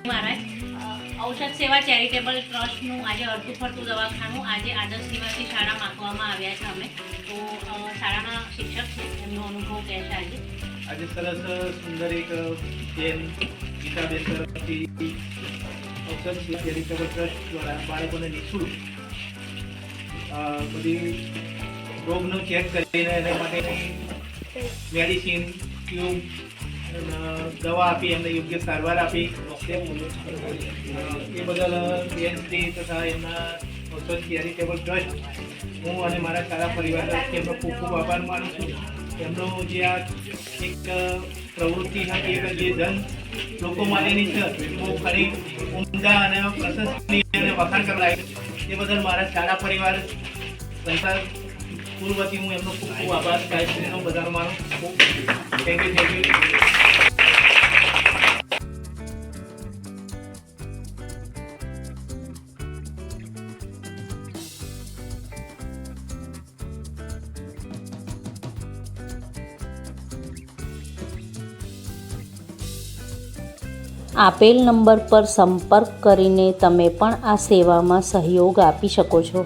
મહારાજ ઔષધ સેવા ચેરિટેબલ ટ્રસ્ટનું આજે અડધું ફરતું દવાખાનું આજે આદર્શ નિવાસી શાળામાં આપવામાં આવ્યા છે. અમે તો શાળાના શિક્ષક છે, એમનો અનુભવ કહે છે. આજે સરસ સુંદર એક બેન ગીતાબેન તરફથી ઔષધ સેવા ચેરિટેબલ ટ્રસ્ટ દ્વારા બાળકોને નિઃશુલ્ક બધી રોગનો ચેક કરીને એના માટેની મેડિસિન ટ્યુબ દવા આપી, એમને યોગ્ય સારવાર આપી. એ બદલ બેનશ્રી તથા એમના ઔષધ ચેરિટેબલ ટ્રસ્ટ હું અને મારા સારા પરિવાર તરફથી એમનો ખૂબ ખૂબ આભાર માનું છું. એમનો જે આ એક પ્રવૃત્તિ હતી જે જન લોકો માટેની છે, હું ખરી ઉમદા અને પ્રશંસનીય અને વખાણ કરવા એ બદલ મારા સારા પરિવાર સંસાર પૂર્વથી હું એમનો ખૂબ ખૂબ આભાર સાહેબનો બધાનો માનું ખૂબ થેન્ક યુ. આપેલ નંબર પર સંપર્ક કરીને તમે પણ આ સેવામાં સહયોગ આપી શકો છો.